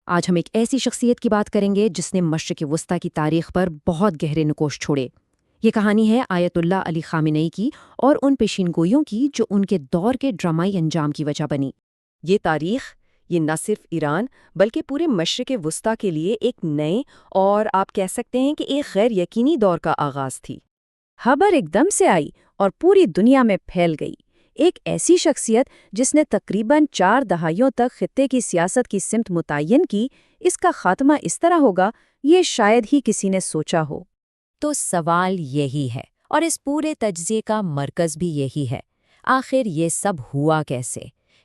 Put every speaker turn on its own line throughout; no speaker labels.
آج ہم ایک ایسی شخصیت کی بات کریں گے جس نے مشرق وسطیٰ کی تاریخ پر بہت گہرے نقوش چھوڑے۔ یہ کہانی ہے آیت اللہ علی خامنئی کی اور ان پیشین گوئیوں کی جو ان کے دور کے ڈرامائی انجام کی وجہ بنی۔
یہ تاریخ یہ نہ صرف ایران بلکہ پورے مشرق وسطیٰ کے لیے ایک نئے اور آپ کہہ سکتے ہیں کہ ایک غیر یقینی دور کا آغاز تھی۔
خبر ایک دم سے آئی اور پوری دنیا میں پھیل گئی۔ ایک ایسی شخصیت جس نے تقریباً 4 دہائیوں تک خطے کی سیاست کی سمت متعین کی، اس کا خاتمہ اس طرح ہوگا، یہ شاید ہی کسی نے سوچا ہو۔
تو سوال یہی ہے، اور اس پورے تجزیے کا مرکز بھی یہی ہے، آخر یہ سب ہوا کیسے؟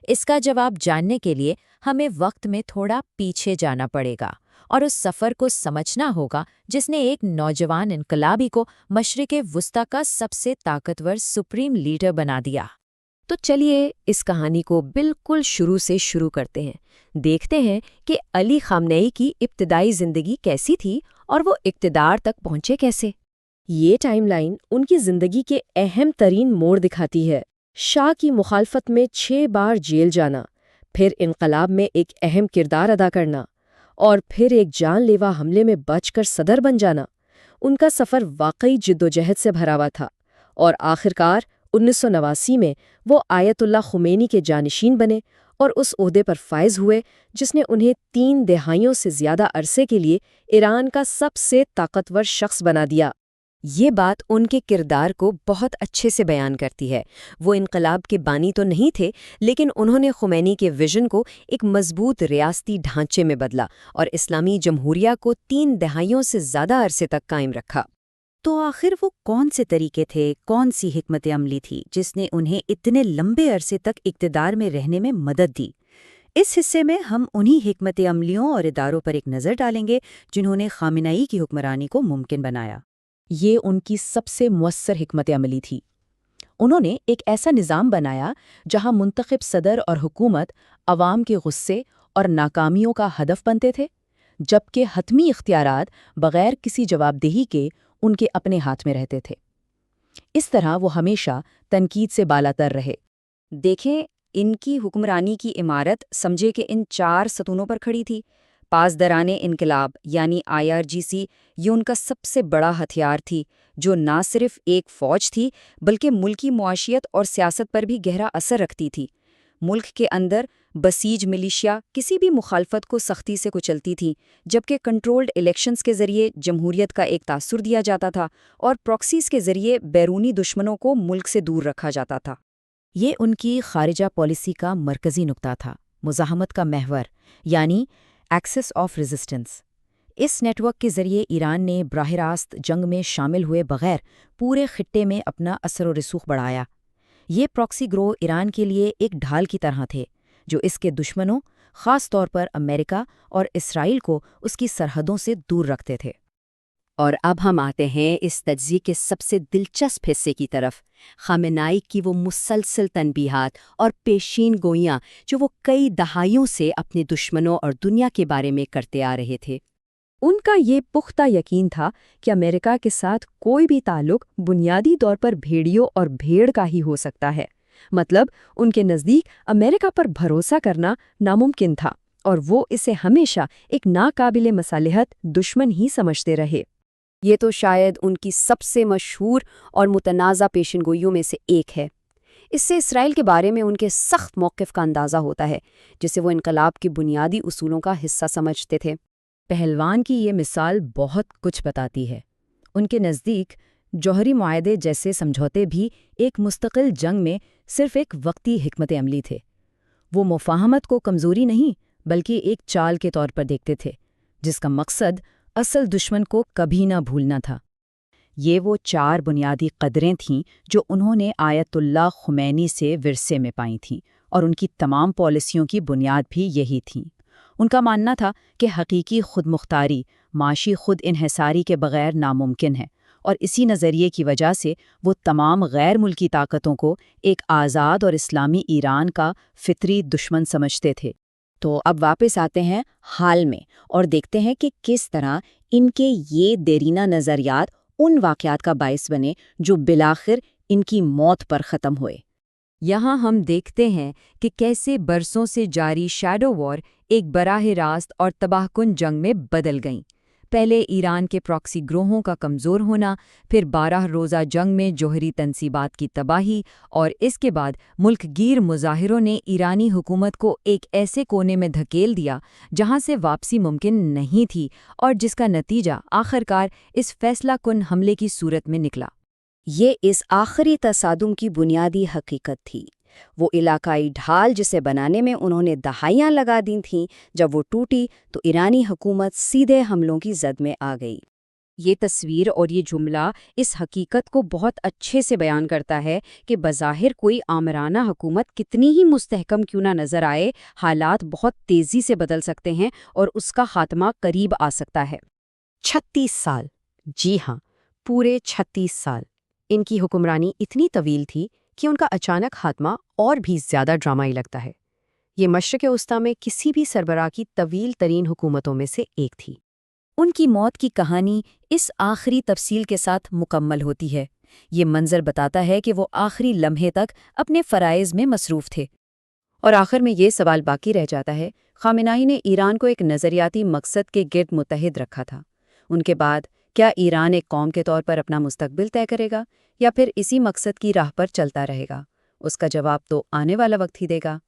اس کا جواب جاننے کے لیے ہمیں وقت میں تھوڑا پیچھے جانا پڑے گا اور اس سفر کو سمجھنا ہوگا جس نے ایک نوجوان انقلابی کو مشرق وسطیٰ کا سب سے طاقتور سپریم لیڈر بنا دیا۔
تو چلیے اس کہانی کو بالکل شروع سے شروع کرتے ہیں، دیکھتے ہیں کہ علی خامنئی کی ابتدائی زندگی کیسی تھی اور وہ اقتدار تک پہنچے کیسے۔ یہ ٹائم لائن ان کی زندگی کے اہم ترین موڑ دکھاتی ہے۔ شاہ کی مخالفت میں 6 بار جیل جانا، پھر انقلاب میں ایک اہم کردار ادا کرنا، اور پھر ایک جان لیوا حملے میں بچ کر صدر بن جانا۔ ان کا سفر واقعی جدوجہد سے بھرا ہوا تھا، اور آخرکار 1989 میں وہ آیت اللہ خمینی کے جانشین بنے اور اس عہدے پر فائز ہوئے جس نے انہیں 3 دہائیوں سے زیادہ عرصے کے لیے ایران کا سب سے طاقتور شخص بنا دیا۔ یہ بات ان کے کردار کو بہت اچھے سے بیان کرتی ہے۔ وہ انقلاب کے بانی تو نہیں تھے، لیکن انہوں نے خمینی کے ویژن کو ایک مضبوط ریاستی ڈھانچے میں بدلا اور اسلامی جمہوریہ کو 3 دہائیوں سے زیادہ عرصے تک قائم رکھا۔
تو آخر وہ کون سے طریقے تھے، کون سی حکمت عملی تھی جس نے انہیں اتنے لمبے عرصے تک اقتدار میں رہنے میں مدد دی؟ اس حصے میں ہم انہی حکمت عملیوں اور اداروں پر ایک نظر ڈالیں گے جنہوں نے خامنئی کی حکمرانی کو ممکن بنایا۔
یہ ان کی سب سے مؤثر حکمت عملی تھی۔ انہوں نے ایک ایسا نظام بنایا جہاں منتخب صدر اور حکومت عوام کے غصے اور ناکامیوں کا ہدف بنتے تھے، جبکہ حتمی اختیارات بغیر کسی جواب دہی کے ان کے اپنے ہاتھ میں رہتے تھے۔ اس طرح وہ ہمیشہ تنقید سے بالاتر رہے۔
دیکھیں، ان کی حکمرانی کی عمارت سمجھے کہ ان 4 ستونوں پر کھڑی تھی۔ پاسداران انقلاب یعنی IRGC یہ ان کا سب سے بڑا ہتھیار تھی، جو نہ صرف ایک فوج تھی بلکہ ملکی معاشیت اور سیاست پر بھی گہرا اثر رکھتی تھی۔ ملک کے اندر بسیج ملیشیا کسی بھی مخالفت کو سختی سے کچلتی تھی، جبکہ کنٹرولڈ الیکشنز کے ذریعے جمہوریت کا ایک تاثر دیا جاتا تھا اور پراکسیز کے ذریعے بیرونی دشمنوں کو ملک سے دور رکھا جاتا تھا۔
یہ ان کی خارجہ پالیسی کا مرکزی نقطہ تھا، مزاحمت کا محور یعنی ایکسس آف ریزسٹنس۔ اس نیٹ ورک کے ذریعے ایران نے براہ راست جنگ میں شامل ہوئے بغیر پورے خطے میں اپنا اثر و رسوخ بڑھایا۔ یہ پراکسی گروہ ایران کے لیے ایک ڈھال کی طرح تھے جو اس کے دشمنوں، خاص طور پر امریکہ اور اسرائیل کو اس کی سرحدوں سے دور رکھتے تھے۔
اور اب ہم آتے ہیں اس تجزیے کے سب سے دلچسپ حصے کی طرف، خامنئی کی وہ مسلسل تنبیہات اور پیشین گوئیاں جو وہ کئی دہائیوں سے اپنے دشمنوں اور دنیا کے بارے میں کرتے آ رہے تھے۔
ان کا یہ پختہ یقین تھا کہ امریکہ کے ساتھ کوئی بھی تعلق بنیادی طور پر بھیڑیوں اور بھیڑ کا ہی ہو سکتا ہے۔ مطلب ان کے نزدیک امریکہ پر بھروسہ کرنا ناممکن تھا، اور وہ اسے ہمیشہ ایک ناقابل مصالحت دشمن ہی سمجھتے رہے۔
یہ تو شاید ان کی سب سے مشہور اور متنازع پیشین گوئیوں میں سے ایک ہے۔ اس سے اسرائیل کے بارے میں ان کے سخت موقف کا اندازہ ہوتا ہے، جسے وہ انقلاب کے بنیادی اصولوں کا حصہ سمجھتے تھے۔
پہلوان کی یہ مثال بہت کچھ بتاتی ہے۔ ان کے نزدیک جوہری معاہدے جیسے سمجھوتے بھی ایک مستقل جنگ میں صرف ایک وقتی حکمت عملی تھے۔ وہ مفاہمت کو کمزوری نہیں بلکہ ایک چال کے طور پر دیکھتے تھے، جس کا مقصد اصل دشمن کو کبھی نہ بھولنا تھا۔ یہ وہ 4 بنیادی قدریں تھیں جو انہوں نے آیت اللہ خمینی سے ورثے میں پائی تھیں، اور ان کی تمام پالیسیوں کی بنیاد بھی یہی تھیں۔ ان کا ماننا تھا کہ حقیقی خود مختاری معاشی خود انحصاری کے بغیر ناممکن ہے، اور اسی نظریے کی وجہ سے وہ تمام غیر ملکی طاقتوں کو ایک آزاد اور اسلامی ایران کا فطری دشمن سمجھتے تھے۔
تو اب واپس آتے ہیں حال میں اور دیکھتے ہیں کہ کس طرح ان کے یہ دیرینہ نظریات ان واقعات کا باعث بنے جو بالآخر ان کی موت پر ختم ہوئے۔
یہاں ہم دیکھتے ہیں کہ کیسے برسوں سے جاری شیڈو وار ایک براہ راست اور تباہ کن جنگ میں بدل گئیں۔ پہلے ایران کے پراکسی گروہوں کا کمزور ہونا، پھر 12 روزہ جنگ میں جوہری تنصیبات کی تباہی، اور اس کے بعد ملک گیر مظاہروں نے ایرانی حکومت کو ایک ایسے کونے میں دھکیل دیا جہاں سے واپسی ممکن نہیں تھی، اور جس کا نتیجہ آخرکار اس فیصلہ کن حملے کی صورت میں نکلا۔
یہ اس آخری تصادم کی بنیادی حقیقت تھی۔ وہ علاقائی ڈھال جسے بنانے میں انہوں نے دہائیاں لگا دی تھیں، جب وہ ٹوٹی تو ایرانی حکومت سیدھے حملوں کی زد میں آ گئی۔
یہ تصویر اور یہ جملہ اس حقیقت کو بہت اچھے سے بیان کرتا ہے کہ بظاہر کوئی آمرانہ حکومت کتنی ہی مستحکم کیوں نہ نظر آئے، حالات بہت تیزی سے بدل سکتے ہیں اور اس کا خاتمہ قریب آ سکتا ہے۔
36 سال، جی ہاں، پورے 36 سال۔ ان کی حکمرانی اتنی طویل تھی کہ ان کا اچانک خاتمہ اور بھی زیادہ ڈرامائی لگتا ہے۔ یہ مشرق وسطیٰ میں کسی بھی سربراہ کی طویل ترین حکومتوں میں سے ایک تھی۔
ان کی موت کی کہانی اس آخری تفصیل کے ساتھ مکمل ہوتی ہے۔ یہ منظر بتاتا ہے کہ وہ آخری لمحے تک اپنے فرائض میں مصروف تھے۔
اور آخر میں یہ سوال باقی رہ جاتا ہے، خامنہئی نے ایران کو ایک نظریاتی مقصد کے گرد متحد رکھا تھا۔ ان کے بعد کیا ایران ایک قوم کے طور پر اپنا مستقبل طے کرے گا یا پھر اسی مقصد کی راہ پر چلتا رہے گا؟ اس کا جواب تو آنے والا وقت ہی دے گا۔